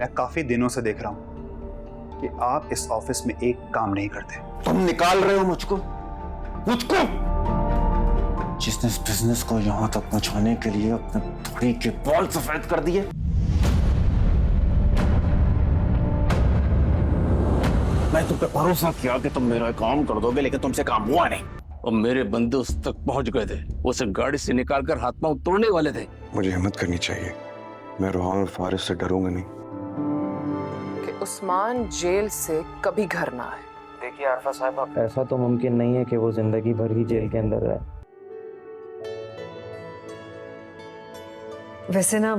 मैं काफी दिनों से देख रहा हूं कि आप इस ऑफिस में एक काम नहीं करते। तुम निकाल रहे हो मुझको जिसने इस बिजनेस को यहां तक पहुंचाने के लिए अपने थोड़ी के बाल सफेद कर दिए। मैं तुम पे भरोसा किया कि तुम मेरा काम कर दोगे, लेकिन तुमसे काम हुआ नहीं। और मेरे बंदे उस तक पहुंच गए थे, उसे गाड़ी से निकालकर हाथ पांव तोड़ने वाले थे। मुझे हिम्मत करनी चाहिए। मैं रोहान और फारिस से डरूंगा नहीं कि उस्मान जेल से कभी घर ना आए। देखिए आरफा साहब, ऐसा तो मुमकिन नहीं है कि वो जिंदगी भर ही जेल के अंदर रहे। वैसे ना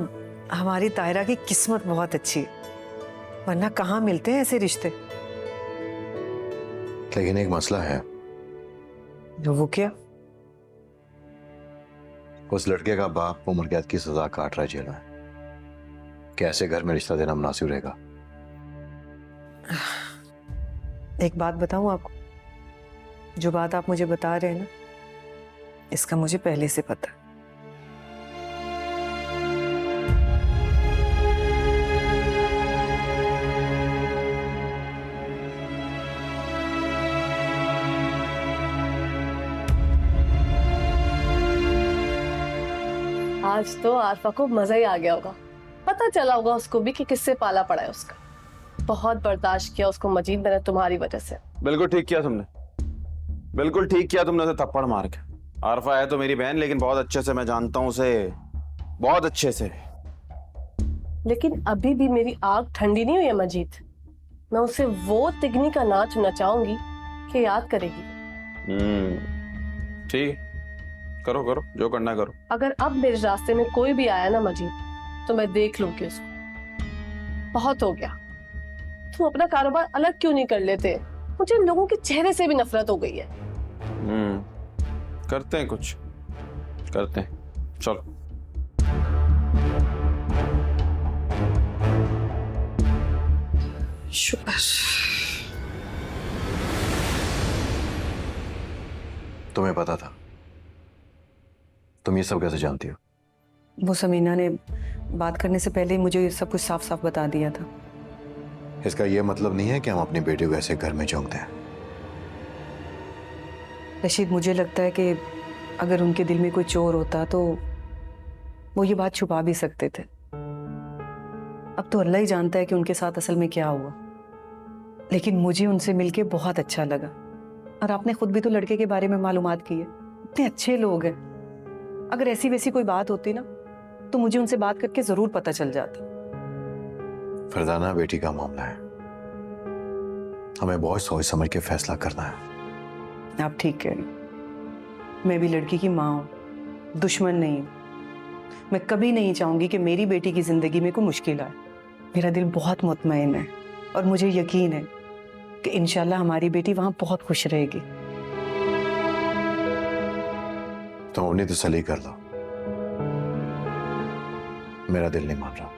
हमारी तायरा की किस्मत बहुत अच्छी है, वरना कहाँ मिलते हैं ऐसे रिश्ते। लेकिन एक मसला है। वो क्या? उस लड़के का बाप उम्र कैद की सजा काट रहा है जेल में। कैसे घर में रिश्ता देना मुनासिब रहेगा? एक बात बताऊं आपको, जो बात आप मुझे बता रहे हैं ना, इसका मुझे पहले से पता है। आज तो आरफा को मजा ही आ गया होगा। पता चला होगा उसको भी कि किससे पाला पड़ा है उसका। बहुत बर्दाश्त किया उसको मजीद मैंने तुम्हारी वजह से। बिल्कुल ठीक किया तुमने, बिल्कुल ठीक किया तुमने उसे थप्पड़ मार के। आरफा है तो मेरी बहन, लेकिन बहुत अच्छे से मैं जानता हूँ उसे, बहुत अच्छे से। लेकिन अभी भी मेरी आग ठंडी नहीं हुई है मजीद। मैं उसे वो तिगनी का नाच नचाऊंगी कि याद करेगी। ठीक, करो करो जो करना करो। अगर अब मेरे रास्ते में कोई भी आया ना मजीद, तो मैं देख लूंगी उसको। बहुत हो गया। तुम अपना कारोबार अलग क्यों नहीं कर लेते? मुझे इन लोगों के चेहरे से भी नफरत हो गई है। करते हैं कुछ, करते हैं, चलो। शुक्र। तुम्हें पता था? तुम ये सब कैसे जानती हो? वो समीना ने बात करने से पहले ही मुझे सब कुछ साफ साफ बता दिया था। इसका ये मतलब नहीं है कि हम अपनी बेटी को ऐसे घर में झोंकते हैं। रशीद, मुझे लगता है कि अगर उनके दिल में कोई चोर होता तो वो ये बात छुपा भी सकते थे। अब तो अल्लाह ही जानता है कि उनके साथ असल में क्या हुआ। लेकिन मुझे उनसे मिलके बहुत अच्छा लगा। और आपने खुद भी तो लड़के के बारे में मालूमात की है। इतने अच्छे लोग हैं। अगर ऐसी वैसी कोई बात होती ना, तो मुझे उनसे बात करके जरूर पता चल जाता। फरजाना, बेटी का मामला है, हमें बहुत सोच समझ के फैसला करना है। आप ठीक कह रही हैं। मैं भी लड़की की माँ हूँ, दुश्मन नहीं हूँ। मैं कभी नहीं चाहूंगी कि मेरी बेटी की जिंदगी में कोई मुश्किल आए। मेरा दिल बहुत मुतमईन है और मुझे यकीन है कि इंशाल्लाह हमारी बेटी वहां बहुत खुश रहेगी। तुम अपनी तसल्ली कर लो, मेरा दिल नहीं मान रहा।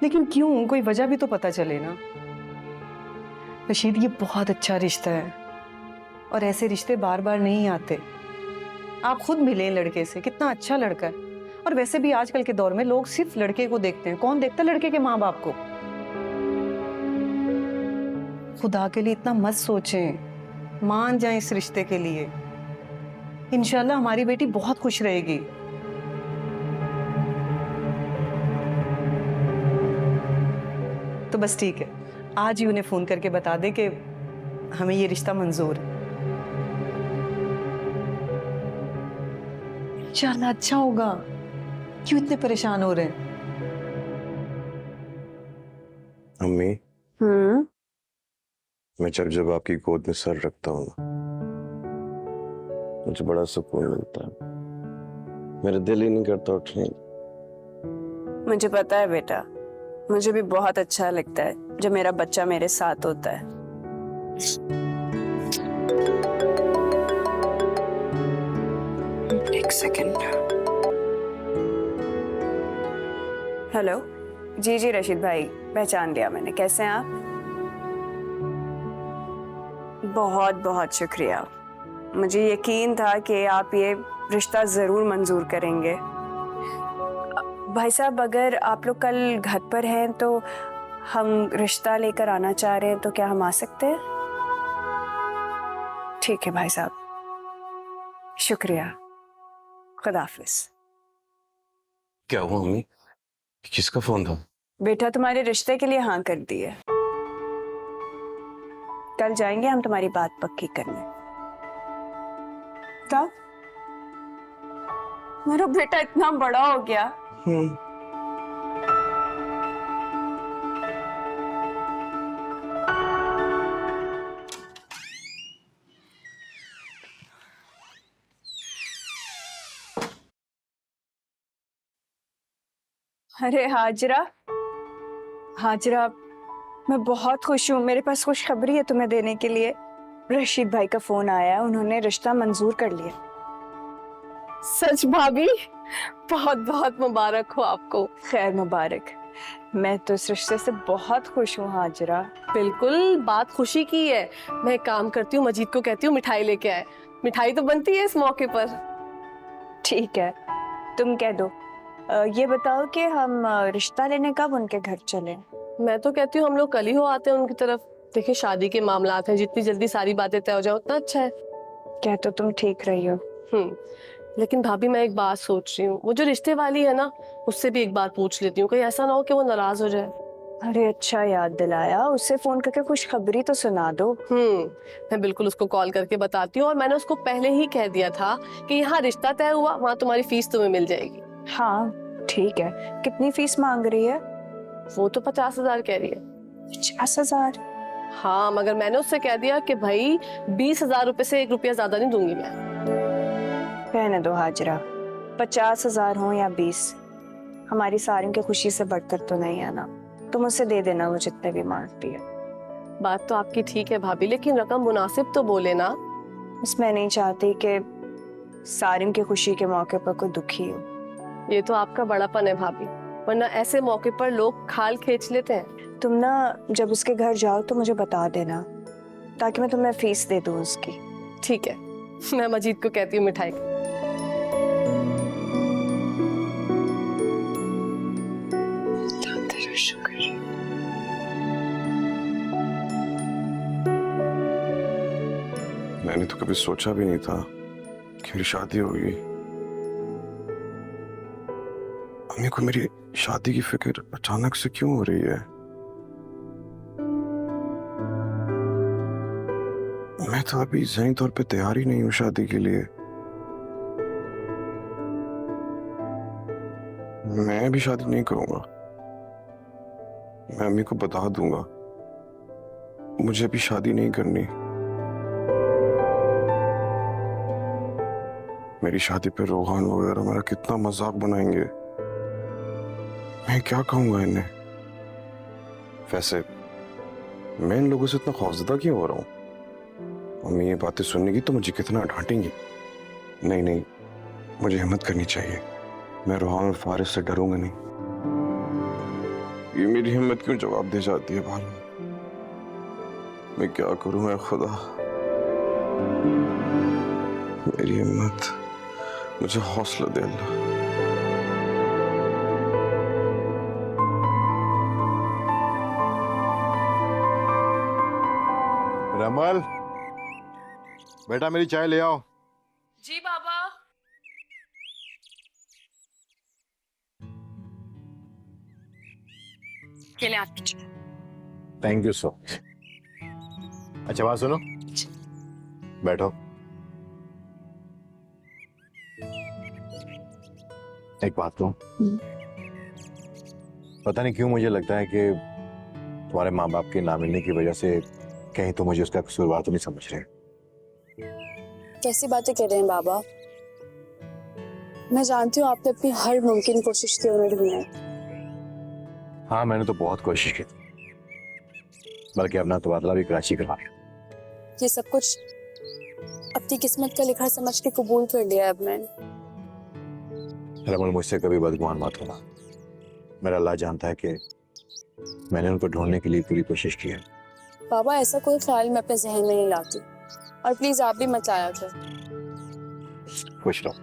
लेकिन क्यों? कोई वजह भी तो पता चले ना। रशीद, ये बहुत अच्छा रिश्ता है और ऐसे रिश्ते बार बार नहीं आते। आप खुद मिले लड़के से, कितना अच्छा लड़का है। और वैसे भी आजकल के दौर में लोग सिर्फ लड़के को देखते हैं। कौन देखता है लड़के के माँ बाप को? खुदा के लिए इतना मत सोचें, मान जाएं इस रिश्ते के लिए। इंशाल्लाह हमारी बेटी बहुत खुश रहेगी। तो बस ठीक है, आज ही उन्हें फोन करके बता दे कि हमें ये रिश्ता मंजूर है। इंशाल्लाह अच्छा होगा। क्यों इतने परेशान हो रहे हैं? अम्मी, मैं जब जब आपकी गोद में सर रखता हूँ मुझे बड़ा सुकून मिलता है। मेरा दिल ही नहीं करता उठने। मुझे पता है बेटा, मुझे भी बहुत अच्छा लगता है जब मेरा बच्चा मेरे साथ होता है। एक सेकंड। हेलो, जी जी रशीद भाई, पहचान लिया मैंने। कैसे हैं आप? बहुत बहुत शुक्रिया। मुझे यकीन था कि आप ये रिश्ता जरूर मंजूर करेंगे। भाई साहब, अगर आप लोग कल घर पर हैं तो हम रिश्ता लेकर आना चाह रहे हैं तो क्या हम आ सकते हैं? ठीक है भाई साहब, शुक्रिया, खुदा हाफिज। क्या हुआ मम्मी? किसका फोन था? बेटा तुम्हारे रिश्ते के लिए हाँ कर दी है। कल जाएंगे हम तुम्हारी बात पक्की करने। क्या? मेरा बेटा इतना बड़ा हो गया। अरे हाजरा, हाजरा, मैं बहुत खुश हूँ। मेरे पास खुशखबरी है तुम्हें देने के लिए। रशीद भाई का फोन आया है, उन्होंने रिश्ता मंजूर कर लिया। सच भाभी? बहुत बहुत मुबारक हो आपको। खैर मुबारक। मैं तो इस रिश्ते से बहुत खुश हूँ हाजरा। बिल्कुल, बात खुशी की है। मैं एक काम करती हूँ, मजीद को कहती हूँ मिठाई लेके आए। मिठाई तो बनती है इस मौके पर। ठीक है, तुम कह दो। ये बताओ कि हम रिश्ता लेने कब उनके घर चलें? मैं तो कहती हूँ हम लोग कल ही हो आते हैं उनकी तरफ। देखिए शादी के मामलात हैं, जितनी जल्दी सारी बातें तय हो जाए उतना अच्छा है। क्या तो तुम ठीक रही हो। लेकिन भाभी मैं एक बात सोच रही हूँ, वो जो रिश्ते वाली है ना, उससे भी एक बार पूछ लेती हूँ, कहीं ऐसा ना हो कि वो नाराज हो जाए। अरे अच्छा याद दिलाया, उससे फोन करके खुशखबरी तो सुना दो। मैं बिल्कुल उसको कॉल करके बताती हूँ। और मैंने उसको पहले ही कह दिया था कि यहाँ रिश्ता तय हुआ, वहाँ तुम्हारी फीस तुम्हें मिल जाएगी। हाँ ठीक है। कितनी फीस मांग रही है? वो तो 50,000 कह रही है। 50,000? हाँ, मगर मैंने उससे कह दिया कि भाई 20,000 रुपए से 1 रुपया ज्यादा नहीं दूंगी मैं। रहने दो हाजरा, 50,000 हो या 20, हमारी सारियों की खुशी से बढ़कर तो नहीं है ना। तुम उसे दे देना वो जितने भी मांगती है। बात तो आपकी ठीक है भाभी, लेकिन रकम मुनासिब तो बोले ना। बस मैं नहीं चाहती कि सारियों की खुशी के मौके पर कोई दुखी हो। ये तो आपका बड़ापन है भाभी, वरना ऐसे मौके पर लोग खाल खींच लेते हैं। तुम ना जब उसके घर जाओ तो मुझे बता देना, ताकि मैं तुम्हें फीस दे दूं उसकी। ठीक है, मैं मजीद को कहती हूँ मिठाई। मैंने तो कभी सोचा भी नहीं था कि मेरी शादी होगी। अम्मी को मेरी शादी की फिक्र अचानक से क्यों हो रही है? मैं तो अभी ज़हनी तौर पे तैयार ही नहीं हूँ शादी के लिए। मैं भी शादी नहीं करूंगा। मैं अम्मी को बता दूंगा मुझे भी शादी नहीं करनी। मेरी शादी पे रोहान वगैरह मेरा कितना मजाक बनाएंगे। मैं क्या कहूंगा इन्हें? वैसे मैं इन लोगों से इतना खौफजदा क्यों हो रहा हूँ? मम्मी ये बातें सुनेगी तो मुझे कितना डांटेंगी। नहीं नहीं, मुझे हिम्मत करनी चाहिए। मैं रोहान और फारिस से डरूंगा नहीं। ये मेरी हिम्मत क्यों जवाब दे जाती है बार? मैं क्या करूं मैं खुदा? मेरी हिम्मत, मुझे हौसला दे अल्लाह। रमल, बेटा मेरी चाय ले आओ। जी बाबा। चले आपकी। Thank you so much. अच्छा बात सुनो, बैठो। एक बात कहूं, पता नहीं क्यों मुझे लगता है कि तुम्हारे माँ बाप के ना मिलने की वजह से कहीं तो मुझे उसका कसूरवार तो नहीं समझ रहे। कैसी बातें कर रहे हैं बाबा? मैं जानती हूँ आपने अपनी हर मुमकिन कोशिश की उन्हें ढूंढने। हाँ मैंने तो बहुत कोशिश की थी, बल्कि अपना तबादला भी कराची करवा लिया। ये सब कुछ अपनी किस्मत का लिखा समझ के कबूल कर लिया अब मैंने। रमल मुझसे कभी बदगुमान मत होना। मेरा अल्लाह जानता है कि मैंने उनको ढूंढने के लिए पूरी कोशिश की है। बाबा ऐसा कोई ख्याल मैं अपने जहन में नहीं लाती, और प्लीज आप भी मत आया कर। खुश रहो,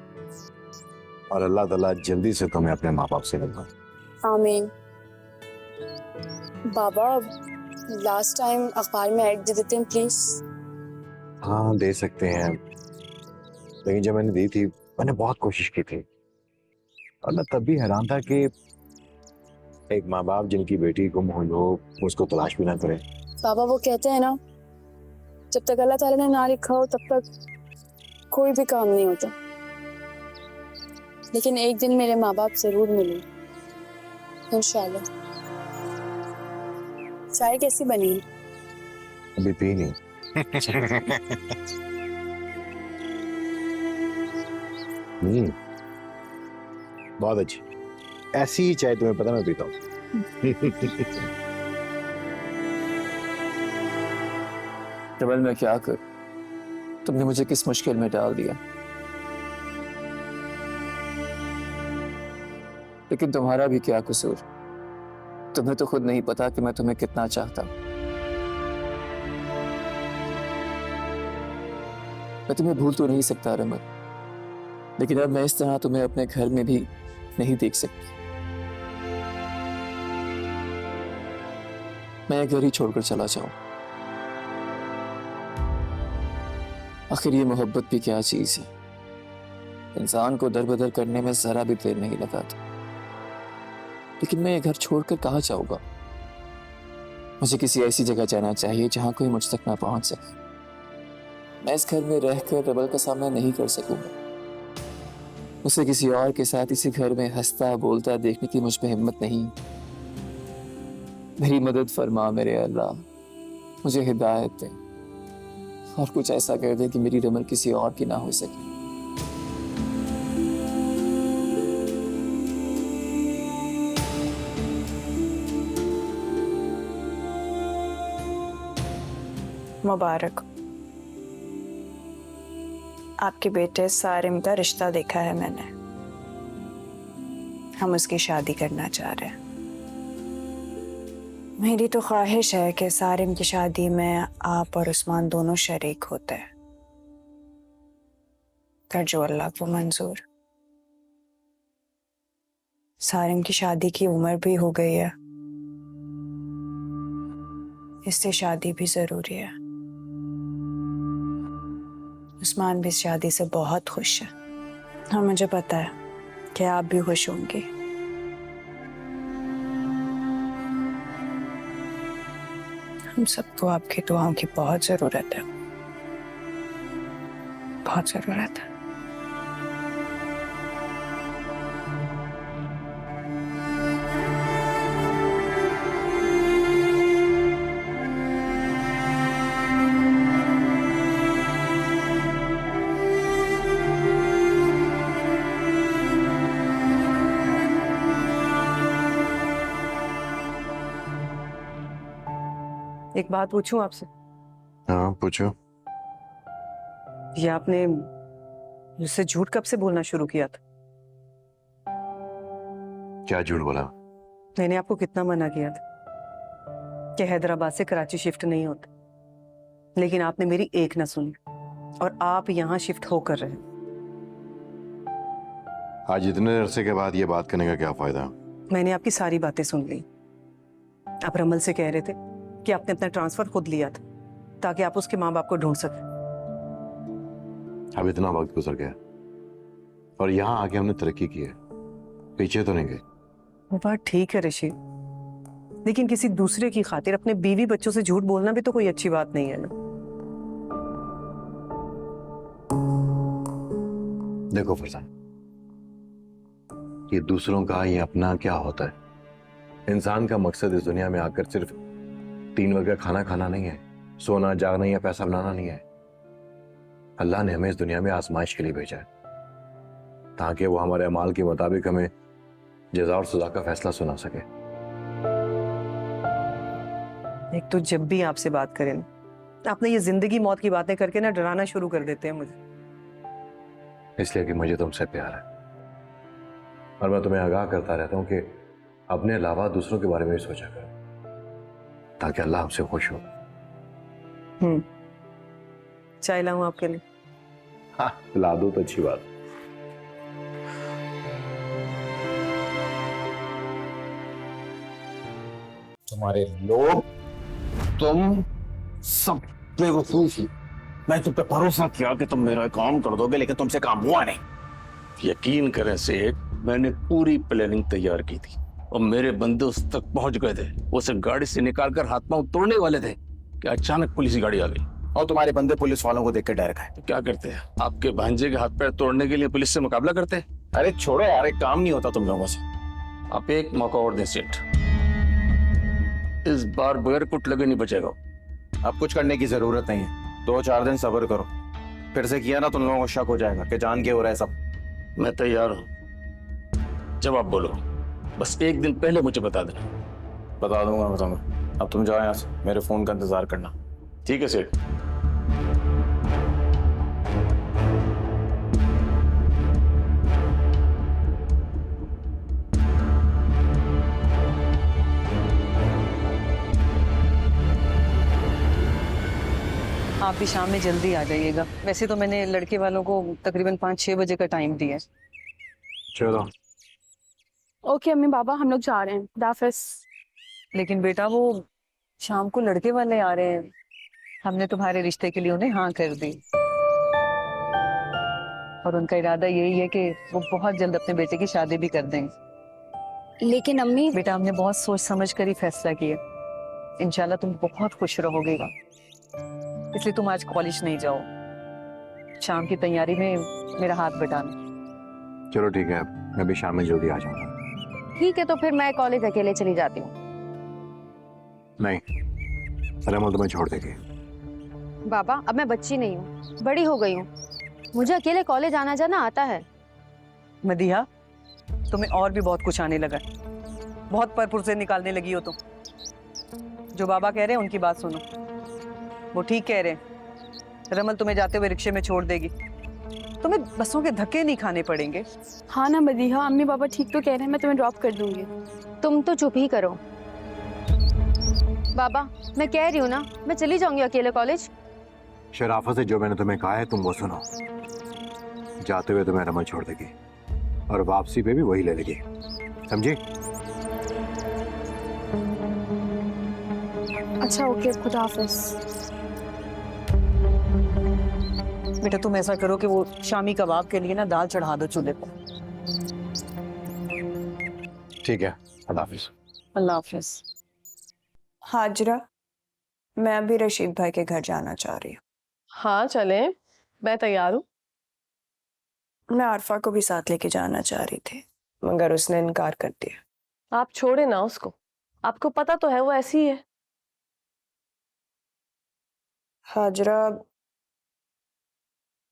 और अल्लाह ताला जल्दी से तुम्हें अपने माँ बाप से मिलवा। आमीन। बाबा लास्ट टाइम अखबार में ऐड दे देते हैं प्लीज। हाँ दे सकते हैं, लेकिन जब मैंने दी थी मैंने बहुत कोशिश की थी, और मैं तब भी हैरान था कि एक माँ बाप जिनकी बेटी गुम हुई हो उसको तलाश भी ना करे। बाबा वो कहते हैं ना, जब तक अल्लाह ताला ने ना लिखा हो तब तक कोई भी काम नहीं होता। लेकिन एक दिन मेरे माँ बाप जरूर मिले इंशाल्लाह। चाय कैसी बनी है? अभी पी नहीं। बहुत अच्छी, ऐसी ही चाय तुम्हें पता मैं पीता हूँ। रमल मैं क्या कर, तुमने मुझे किस मुश्किल में डाल दिया। लेकिन तुम्हारा भी क्या कसूर, तुम्हें तो खुद नहीं पता कि मैं तुम्हें कितना चाहता हूं। मैं तुम्हें भूल तो नहीं सकता रमल, लेकिन अब मैं इस तरह तुम्हें अपने घर में भी नहीं देख सकती। मैं घर ही छोड़कर चला जाऊं। आखिर ये मोहब्बत भी क्या चीज है, इंसान को दरबदर करने में जरा भी देर नहीं लगाती। लेकिन मैं ये घर छोड़कर कहाँ जाऊंगा? मुझे किसी ऐसी जगह जाना चाहिए जहां कोई मुझ तक ना पहुंच सके। मैं इस घर में रहकर रमल का सामना नहीं कर सकूंगा। उसे किसी और के साथ इसी घर में हंसता बोलता देखने की मुझ में हिम्मत नहीं। मेरी मदद फरमा मेरे अल्लाह, मुझे हिदायत दे और कुछ ऐसा कर दे कि मेरी रमल किसी और की ना हो सके। मुबारक, आपके बेटे सारिम का रिश्ता देखा है मैंने। हम उसकी शादी करना चाह रहे हैं। मेरी तो ख्वाहिश है कि सारिम की शादी में आप और उस्मान दोनों शरीक होते हैं, कर जो अल्लाह को मंजूर। सारिम की शादी की उम्र भी हो गई है, इससे शादी भी जरूरी है। उस्मान भी इस शादी से बहुत खुश है, और मुझे पता है कि आप भी खुश होंगे। हम सबको आपकी दुआओं की बहुत जरूरत है, बहुत जरूरत है। एक बात पूछूं आपसे? हाँ पूछो। ये आपने मुझसे झूठ कब से बोलना शुरू किया था? क्या झूठ बोला? मैंने आपको कितना मना किया था कि हैदराबाद से कराची शिफ्ट नहीं होते, लेकिन आपने मेरी एक ना सुनी और आप यहाँ शिफ्ट होकर रहे। आज इतने अरसे के बाद ये बात करने का क्या फायदा? मैंने आपकी सारी बातें सुन ली। आप रमल से कह रहे थे कि आपने अपना ट्रांसफर खुद लिया था ताकि आप उसके माँ बाप को ढूंढ सकें। अब इतना वक्त गुजर गया और यहाँ आके हमने तरक्की की है, पीछे तो नहीं गए। वो बात ठीक है ऋषि, लेकिन किसी दूसरे की खातिर अपने बीवी बच्चों से झूठ बोलना भी तो कोई अच्छी बात नहीं है ना। देखो फरजान, ये दूसरों का ये अपना क्या होता है? इंसान का मकसद इस दुनिया में आकर सिर्फ 3 वक्त का खाना खाना नहीं है, सोना जागना या पैसा बनाना नहीं है। अल्लाह ने हमें इस दुनिया में आजमाइश के लिए भेजा है ताकि वो हमारे अमाल के मुताबिक हमें जज़ा और सजा का फैसला सुना सके। एक तो जब भी आपसे बात करें ना, आपने ये जिंदगी मौत की बातें करके ना डराना शुरू कर देते हैं मुझे। इसलिए कि मुझे तुमसे प्यार है और मैं तुम्हें आगाह करता रहता हूं कि अपने अलावा दूसरों के बारे में भी सोचा करो ताकि अल्लाह हमसे खुश हो। चाय लाऊं आपके लिए? हाँ ला दो तो अच्छी बात। तुम्हारे लोग, तुम सब बेवकूफ हो। मैं तुम पे भरोसा किया कि तुम मेरा काम कर दोगे, लेकिन तुमसे काम हुआ नहीं। यकीन करें सेठ, मैंने पूरी प्लानिंग तैयार की थी और मेरे बंदे उस तक पहुंच गए थे। उसे गाड़ी से निकालकर हाथ पांव तोड़ने वाले थे कि अचानक पुलिस की गाड़ी आ गई। और तुम्हारे बंदे पुलिस वालों को देख के डर गए। तो क्या करते हैं, आपके भांजे के हाथ पैर तोड़ने के लिए पुलिस से मुकाबला करते हैं? अरे छोड़ो यार, एक काम नहीं होता तुम लोगों से। आप एक मौका और दें सेठ, इस बार बगैर कुट लगे नहीं बचेगा। अब कुछ करने की जरूरत नहीं है, 2-4 दिन सब्र करो। फिर से किया ना तुम लोगों को शक हो जाएगा कि जान के हो रहा है सब। मैं तैयार हूं, जब आप बोलो, बस एक दिन पहले मुझे बता देना। बता दूंगा। अब तुम जाओ यहाँ से, मेरे फोन का इंतजार करना। ठीक है सेठ। आप भी शाम में जल्दी आ जाइएगा। वैसे तो मैंने लड़के वालों को तकरीबन 5-6 बजे का टाइम दिया है। चलो ओके अम्मी पापा, हम लोग जा रहे हैं। दाफिस। लेकिन बेटा, वो शाम को लड़के वाले आ रहे हैं। हमने तुम्हारे रिश्ते के लिए उन्हें हाँ कर दी और उनका इरादा यही है कि वो बहुत जल्द अपने बेटे की शादी भी कर देंगे। लेकिन अम्मी। बेटा, हमने बहुत सोच समझ कर ही फैसला किया। इंशाल्लाह तुम बहुत खुश रहोगेगा, इसलिए तुम आज कॉलेज नहीं जाओ। शाम की तैयारी में मेरा हाथ बटाना। चलो ठीक है, मैं भी शाम में जल्दी आ जाऊंगा। ठीक है, तो फिर मैं कॉलेज अकेले चली जाती हूँ। नहीं, रमल तुम्हें छोड़ देगी। बाबा, अब मैं बच्ची नहीं हूँ, बड़ी हो गई हूँ। मुझे अकेले कॉलेज आना जाना आता है। मदीहा, तुम्हें और भी बहुत कुछ आने लगा, बहुत परपुरज़े निकालने लगी हो तुम। जो बाबा कह रहे हैं उनकी बात सुनो, वो ठीक कह रहे हैं। रमल तुम्हें जाते हुए रिक्शे में छोड़ देगी, तुम्हें बसों के धक्के नहीं खाने पड़ेंगे। हाँ ना मदीहा, अम्मी पापा ठीक तो कह रहे हैं, मैं तुम्हें ड्रॉप कर दूंगी। तुम तो चुप ही करो। बाबा, मैं कह रही हूँ ना, मैं चली जाऊंगी अकेले कॉलेज। शराफत से जो मैंने तुम्हें कहा है तुम वो सुनो। जाते हुए तुम्हें रमल छोड़ देगी और वापसी पे भी वही ले लेगी, समझी? अच्छा ओके, खुदा हाफिज। बेटा, तुम ऐसा करो कि वो शामी कबाब के लिए ना दाल चढ़ा दो चूल्हे पर। ठीक है, अल्लाह हाफिज। अल्लाह हाफिज। हाजरा, मैं अभी रशीद भाई के घर जाना चाह रही हूँ। हाँ चले, मैं तैयार हूँ। मैं आरफा को भी साथ लेके जाना चाह रही थी, मगर उसने इनकार कर दिया। आप छोड़े ना उसको, आपको पता तो है वो ऐसी ही है। हाजरा,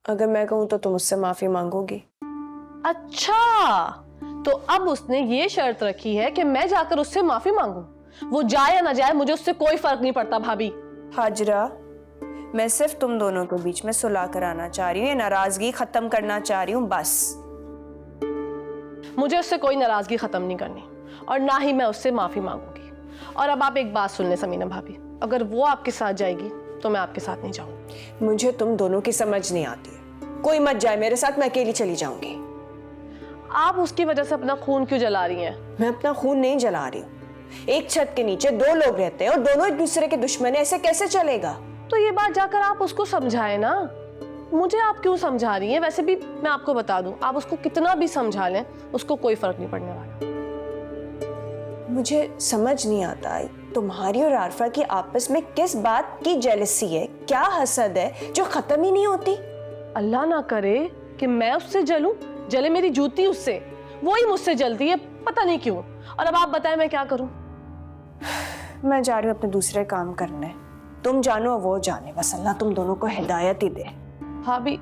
अगर मैं कहूँ तो तुम उससे माफी मांगोगी? अच्छा, तो अब उसने ये शर्त रखी है कि मैं जाकर उससे माफी मांगू। वो जाए या ना जाए, मुझे उससे कोई फर्क नहीं पड़ता भाभी। हाजरा, मैं सिर्फ तुम दोनों के बीच में सुलह कराना चाह रही हूँ, ये नाराजगी खत्म करना चाह रही हूँ, बस। मुझे उससे कोई नाराजगी खत्म नहीं करनी और ना ही मैं उससे माफी मांगूंगी। और अब आप एक बात सुन लें समीना भाभी, अगर वो आपके साथ जाएगी तो मैं आपके साथ नहीं जाऊंगी। मुझे तुम दोनों की समझ नहीं आती, कोई मत जाए मेरे साथ, मैं अकेली चली जाऊंगी। आप उसकी वजह से अपना खून क्यों जला रही हैं? मैं अपना खून नहीं जला रही हूँ। एक छत के नीचे 2 लोग रहते हैं और दोनों एक दूसरे के दुश्मन है, ऐसे कैसे चलेगा? तो ये बात जाकर आप उसको समझाए ना। मुझे आप क्यों समझा रही हैं? वैसे भी मैं आपको बता दूं, आप उसको कितना भी समझा लें, उसको कोई फर्क नहीं पड़ने वाला। मुझे समझ नहीं आता तुम्हारी और आरफा की आपस में किस बात की जेलसी है, क्या हसद है जो खत्म ही नहीं होती। अल्लाह ना करे कि मैं उससे जलूं, जले मेरी जूती उससे, वो ही मुझसे जलती है, पता नहीं क्यों। और अब आप बताएं मैं क्या करूं? मैं जा रही हूँ अपने दूसरे काम करने, तुम जानो वो जाने, बस अल्लाह तुम दोनों को हिदायत ही दे। भाभी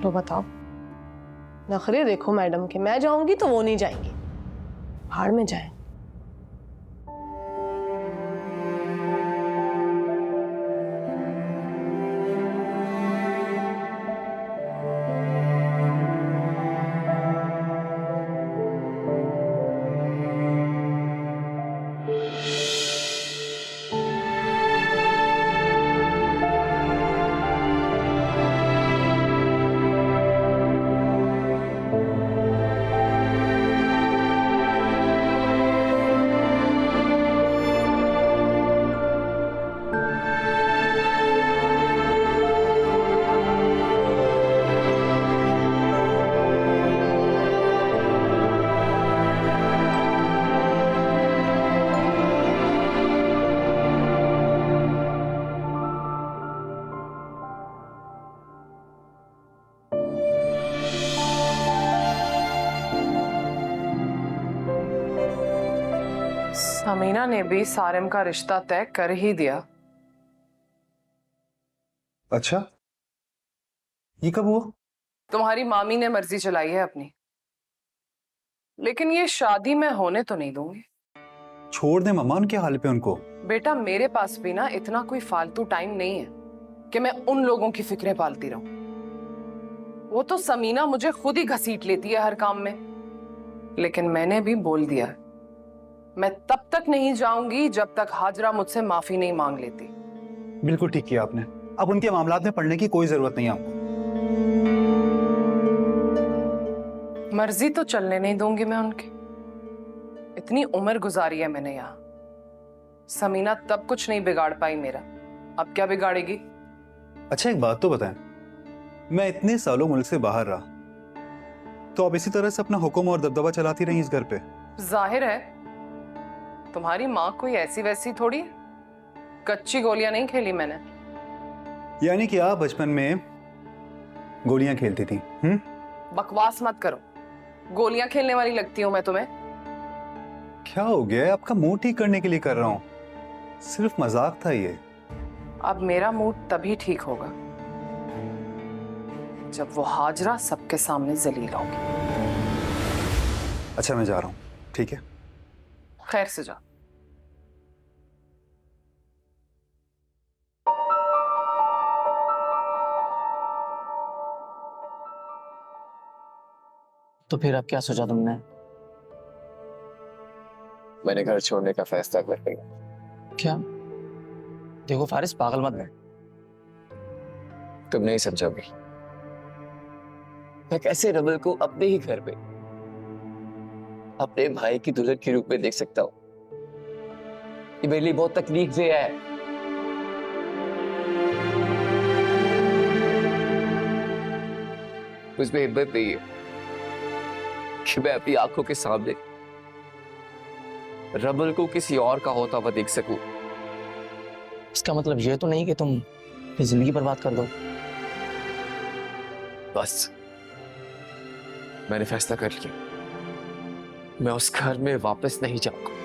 तो बताओ, नखरे देखो मैडम के, मैं जाऊंगी तो वो नहीं जाएंगी, भाड़ में जाए। समीना ने भी सारिम का रिश्ता तय कर ही दिया। अच्छा, ये कब हुआ? तुम्हारी मामी ने मर्जी चलाई है अपनी, लेकिन ये शादी मैं होने तो नहीं दूंगी। छोड़ दे मम्मा उनके हाल पे उनको। बेटा मेरे पास भी ना इतना कोई फालतू टाइम नहीं है कि मैं उन लोगों की फिक्रें पालती रहूं। वो तो समीना मुझे खुद ही घसीट लेती है हर काम में, लेकिन मैंने भी बोल दिया मैं तब तक नहीं जाऊंगी जब तक हाजरा मुझसे माफी नहीं मांग लेती। बिल्कुल ठीक किया आपने। अब उनके मामलात में पड़ने की कोई जरूरत नहीं है आपको। मर्जी तो चलने नहीं दूंगी मैं उनकी। इतनी उम्र गुजारी है मैंने यहाँ। समीना तब कुछ नहीं बिगाड़ पाई मेरा, अब क्या बिगाड़ेगी? अच्छा एक बात तो बताएं, मैं इतने सालों मुल्क से बाहर रहा, तो अब इसी तरह से अपना हुक्म और दबदबा चलाती रही इस घर पे? जाहिर है तुम्हारी माँ कोई ऐसी वैसी थोड़ी है, कच्ची गोलियां नहीं खेली मैंने। यानी कि आप बचपन में गोलियां खेलती थी? बकवास मत करो, गोलियां खेलने वाली लगती हूं मैं तुम्हें? क्या हो गया? आपका मूड ठीक करने के लिए कर रहा हूं, सिर्फ मजाक था ये। अब मेरा मूड तभी ठीक होगा जब वो हाजरा सबके सामने जलील होगी। अच्छा मैं जा रहा हूं, ठीक है? खैर से जा। तो फिर अब क्या सोचा तुमने? मैंने घर छोड़ने का फैसला कर लिया। क्या? देखो फारिस, पागल मत बन। तुम नहीं समझोगे। मैं कैसे रमल को अपने ही घर पे अपने भाई की दुल्हन के रूप में देख सकता हूँ? ये मेरे लिए बहुत तकलीफ से है। उसमें हिम्मत नहीं है कि मैं अपनी आंखों के सामने रमल को किसी और का होता हुआ देख सकूं। इसका मतलब ये तो नहीं कि तुम जिंदगी बर्बाद कर दो? बस मैंने फैसला कर लिया, मैं उस घर में वापस नहीं जाऊंगा।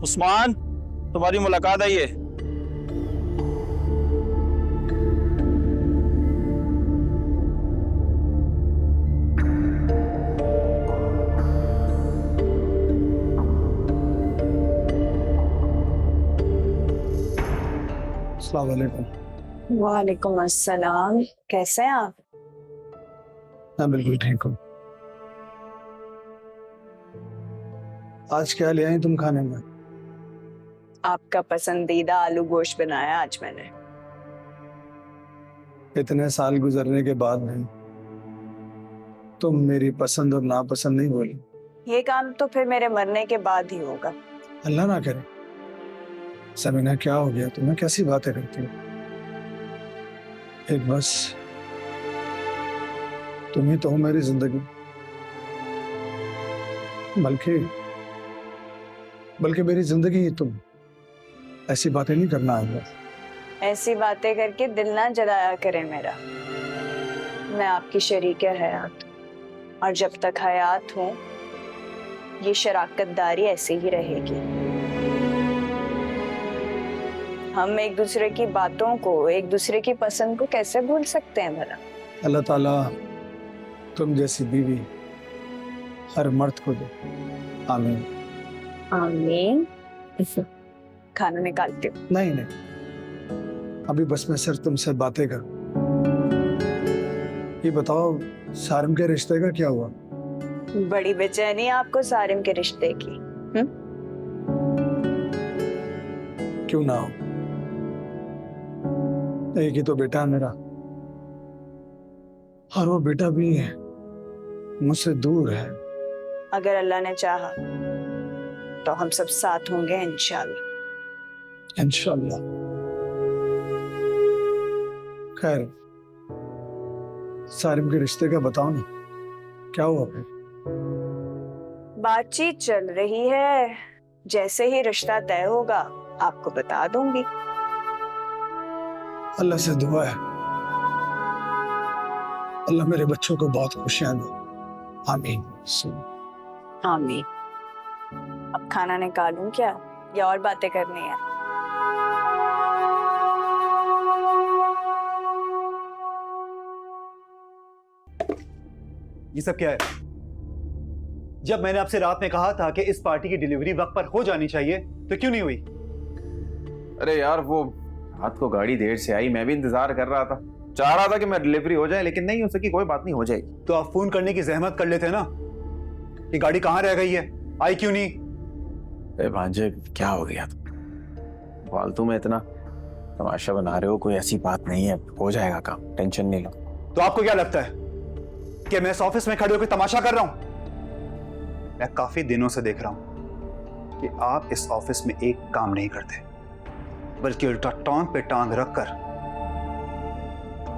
उस्मान, तुम्हारी मुलाकात आई है। अस्सलाम वालेकुम। वालेकुम अस्सलाम। कैसे हैं आप? मैं बिल्कुल ठीक हूँ। आज क्या ले आई तुम खाने में? आपका पसंदीदा आलू गोश्त बनाया आज मैंने। इतने साल गुजरने के बाद भी तुम मेरी पसंद और नापसंद नहीं बोली। ये काम तो फिर मेरे मरने के बाद ही होगा। अल्लाह ना करे। समीना क्या हो गया? तुम्हें कैसी बातें करती हो? एक बस तुम ही तो हो मेरी जिंदगी। बल्कि मेरी जिंदगी ही तुम। ऐसी बातें नहीं करना है। ऐसी बातें करके दिल ना जलाया करें मेरा। मैं आपकी शरीक हयात, और जब तक हयात हूं ये शराकतदारी ऐसे ही रहेगी। हम एक दूसरे की बातों को, एक दूसरे की पसंद को कैसे भूल सकते हैं भला? अल्लाह ताला तुम जैसी बीवी हर मर्द को दे। आमीन। आमीन। खाना निकालती हूँ। नहीं, अभी बस मैं सिर्फ तुमसे बातें कर। ये बताओ सारिम के रिश्ते का क्या हुआ? बड़ी बेचैनी आपको सारिम के रिश्ते की? क्यों ना हो, एक ही तो बेटा है मेरा, और वो बेटा भी मुझसे दूर है। अगर अल्लाह ने चाहा तो हम सब साथ होंगे इंशाल्लाह। इंशाल्लाह। खैर, सारिम के रिश्ते का बताओ ना, क्या हुआ फिर? बातचीत चल रही है, जैसे ही रिश्ता तय होगा आपको बता दूंगी। अल्लाह से दुआ है, अल्लाह मेरे बच्चों को बहुत खुशियां दे। आमीन। आमीन। अब खाना निकालूं क्या या और बातें करनी है? ये सब क्या है? जब मैंने आपसे रात में कहा था कि इस पार्टी की डिलीवरी वक्त पर हो जानी चाहिए तो क्यों नहीं हुई? अरे यार वो रात को गाड़ी देर से आई, मैं भी इंतजार कर रहा था, चाह रहा था कि मैं डिलीवरी हो जाए, लेकिन नहीं हो सकी। कोई बात नहीं, हो जाएगी। तो आप फोन करने की जहमत कर लेते ना कि गाड़ी कहाँ रह गई है, आई क्यों नहीं? अरे भांजे क्या हो गया? फालतू में इतना तमाशा बना रहे हो, कोई ऐसी बात नहीं है, हो जाएगा काम, टेंशन नहीं लो। तो आपको क्या लगता है कि मैं इस ऑफिस में खड़े होकर तमाशा कर रहा हूं? मैं काफी दिनों से देख रहा हूं कि आप इस ऑफिस में एक काम नहीं करते, बल्कि उल्टा टांग पे टांग रखकर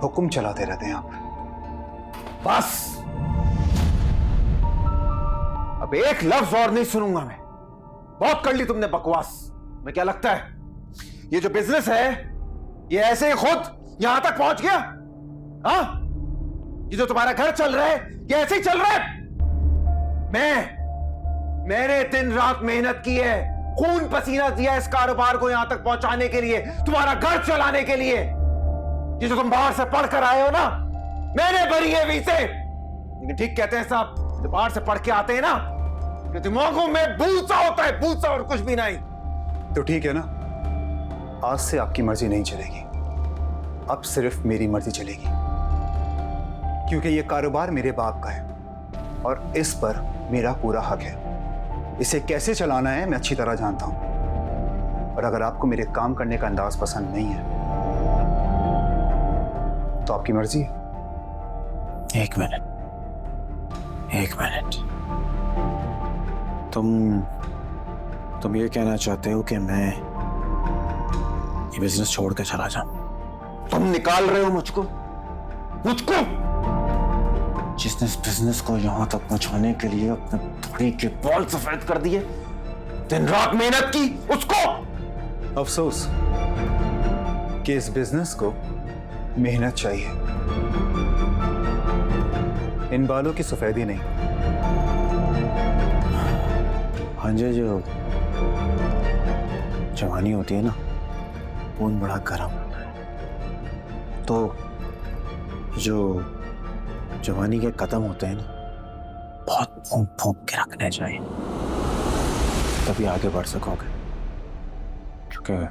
हुक्म चलाते रहते हैं आप। बस अब एक लफ्ज और नहीं सुनूंगा मैं। बहुत कर ली तुमने बकवास। मैं क्या लगता है ये जो बिजनेस है ये ऐसे ही खुद यहां तक पहुंच गया? हाँ, ये जो तुम्हारा घर चल रहा है ये ऐसे ही चल रहा है? मैंने दिन रात मेहनत की है, खून पसीना दिया इस कारोबार को यहां तक पहुंचाने के लिए, तुम्हारा घर चलाने के लिए। ये जो तुम बाहर से पढ़ कर आए हो ना, मैंने भरी है वीसे। लेकिन ठीक कहते हैं साहब, जो बाहर से पढ़ के आते हैं ना, कि दिमागों में भूसा होता है, भूसा और कुछ भी नहीं। तो ठीक है ना, आज से आपकी मर्जी नहीं चलेगी, अब सिर्फ मेरी मर्जी चलेगी, क्योंकि ये कारोबार मेरे बाप का है और इस पर मेरा पूरा हक है। इसे कैसे चलाना है मैं अच्छी तरह जानता हूं, और अगर आपको मेरे काम करने का अंदाज पसंद नहीं है तो आपकी मर्जी है। एक मिनट। तुम ये कहना चाहते हो कि मैं ये बिजनेस छोड़ के चला जाऊं? तुम निकाल रहे हो मुझको? जिसने इस बिजनेस को यहां तक पहुंचाने के लिए अपने थोड़ी के बाल सफेद कर दिए, दिन रात मेहनत की, उसको अफसोस कि इस बिजनेस को मेहनत चाहिए, इन बालों की सफेदी नहीं। हाँ जी, जो जवानी होती है ना, खून बड़ा गर्म, तो जो जवानी के कदम होते हैं ना, बहुत फूंक फूंक के रखने चाहिए, तभी आगे बढ़ सकोगे। क्योंकि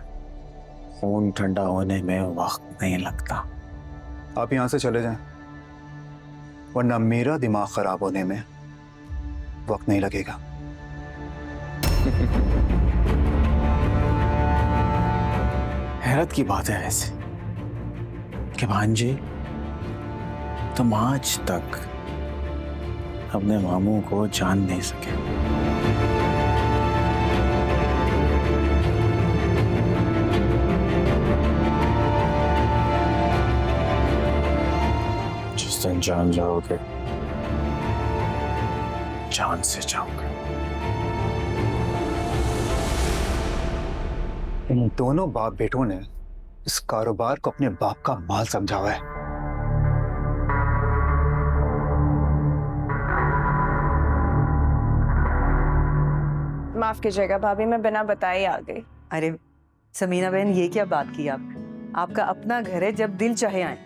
खून ठंडा होने में वक्त नहीं लगता। आप यहां से चले जाएं, वरना मेरा दिमाग खराब होने में वक्त नहीं लगेगा। हैरत की बात है वैसे कि भांजी, तुम आज तक अपने मामू को जान नहीं सके। जिस दिन जान जाओगे, जान से जाओगे। इन दोनों बाप बेटों ने इस कारोबार को अपने बाप का माल समझा हुआ है। माफ कीजिएगा भाभी, मैं बिना बताए आ गई। अरे समीना बहन, ये क्या बात की आपका अपना घर है, जब दिल चाहे आए।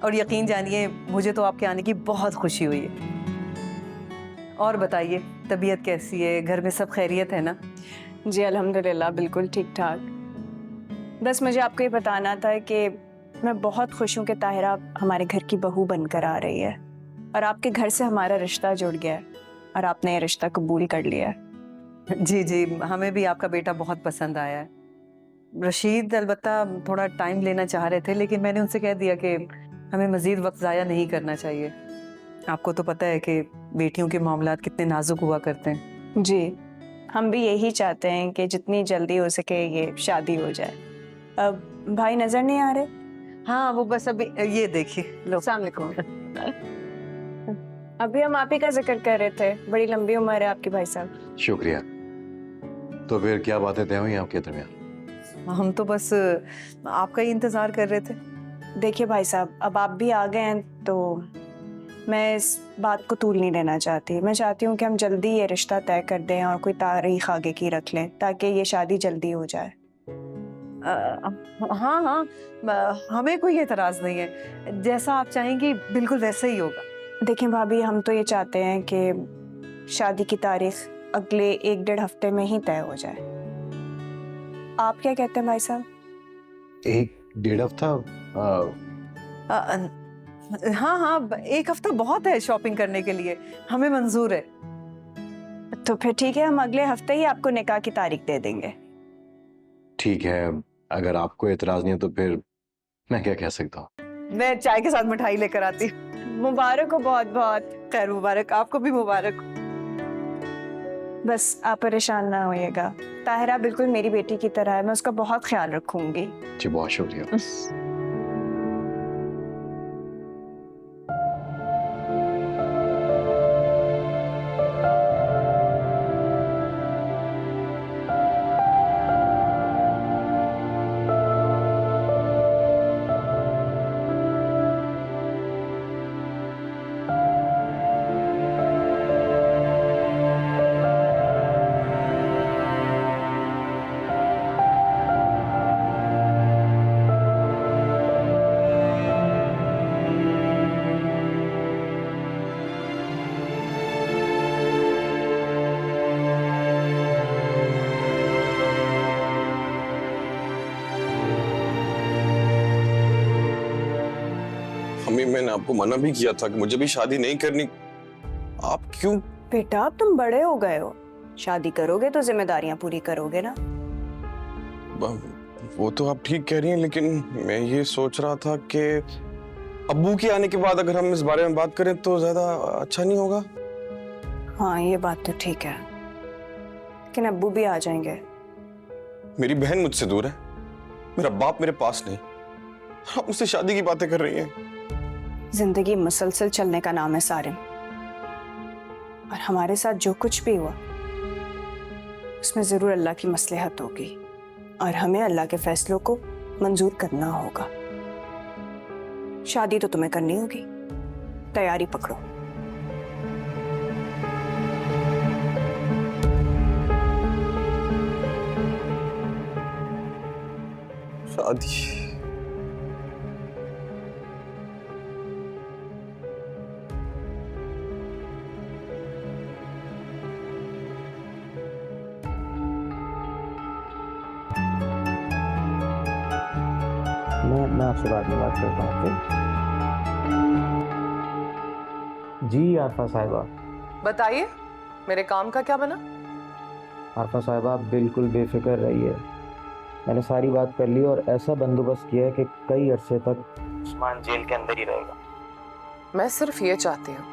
और यकीन जानिए, मुझे तो आपके आने की बहुत खुशी हुई है। और बताइए, तबीयत कैसी है? घर में सब खैरियत है ना? जी अल्हम्दुलिल्लाह, बिल्कुल ठीक ठाक। बस मुझे आपको ये बताना था कि मैं बहुत खुश हूँ कि ताहिरा हमारे घर की बहू बनकर आ रही है, और आपके घर से हमारा रिश्ता जुड़ गया है, और आपने ये रिश्ता कबूल कर लिया है। जी जी, हमें भी आपका बेटा बहुत पसंद आया है। रशीद अलबत्ता थोड़ा टाइम लेना चाह रहे थे, लेकिन मैंने उनसे कह दिया कि हमें मज़ीद वक्त ज़ाया नहीं करना चाहिए। आपको तो पता है कि बेटियों के मामलात कितने नाजुक हुआ करते हैं। जी, हम भी यही चाहते हैं कि जितनी जल्दी हो सके ये शादी हो जाए। अब भाई नज़र नहीं आ रहे? हाँ, वो बस अभी ये देखिए। लो, अस्सलाम वालेकुम। अभी हम आप ही का जिक्र कर रहे थे, बड़ी लंबी उम्र है आपकी भाई साहब। शुक्रिया। तो फिर क्या बातें तय हुई आपके दरमियान? हम तो बस आपका ही इंतजार कर रहे थे। देखिए भाई साहब, अब आप भी आ गए हैं तो मैं इस बात को तूल नहीं लेना चाहती। मैं चाहती हूँ कि हम जल्दी ये रिश्ता तय कर दें और कोई तारीख आगे की रख लें ताकि ये शादी जल्दी हो जाए। हाँ हाँ, हमें कोई एतराज नहीं है, जैसा आप चाहेंगी बिल्कुल वैसे ही होगा। देखिए भाभी, हम तो ये चाहते हैं कि शादी की तारीख अगले 1-1.5 हफ्ते में ही तय हो जाए। आप क्या कहते हैं भाई साहब? 1-1.5 हफ्ता? हाँ हाँ, 1 हफ्ता बहुत है शॉपिंग करने के लिए, हमें मंजूर है। तो फिर ठीक है, हम अगले हफ्ते ही आपको निकाह की तारीख दे देंगे। ठीक है, अगर आपको एतराज नहीं है तो फिर मैं क्या कह सकता हूँ। मैं चाय के साथ मिठाई लेकर आती हूँ। मुबारक हो, बहुत बहुत। खैर मुबारक, आपको भी मुबारक। बस आप परेशान ना होइएगा, ताहिरा बिल्कुल मेरी बेटी की तरह है, मैं उसका बहुत ख्याल रखूंगी। जी बहुत शुक्रिया। मम्मी, मैंने आपको मना भी किया था कि मुझे भी शादी नहीं करनी। आप क्यों? बेटा, अब तुम बड़े हो गए हो, शादी करोगे तो जिम्मेदारियां पूरी करोगे ना। वो तो आप ठीक कह रही हैं, लेकिन मैं ये सोच रहा था कि अब्बू के आने के बाद अगर हम इस बारे में बात करें तो ज्यादा अच्छा नहीं होगा? हाँ, ये बात तो ठीक है, लेकिन अब्बू भी आ जाएंगे। मेरी बहन मुझसे दूर है, मेरा बाप मेरे पास नहीं, आप मुझसे शादी की बातें कर रही हैं। जिंदगी मुसलसल चलने का नाम है सारिम, और हमारे साथ जो कुछ भी हुआ उसमें जरूर अल्लाह की मसलहत होगी और हमें अल्लाह के फैसलों को मंजूर करना होगा। शादी तो तुम्हें करनी होगी, तैयारी पकड़ो। शादी? मैं आपसे बाद में बात करता हूँ। जी आरफा साहिबा। बताइए, मेरे काम का क्या बना? आरफा साहिबा, आप बिल्कुल बेफिक्र रहिए, मैंने सारी बात कर ली और ऐसा बंदोबस्त किया है कि कई अरसे तक उस्मान जेल के अंदर ही रहेगा। मैं सिर्फ ये चाहती हूँ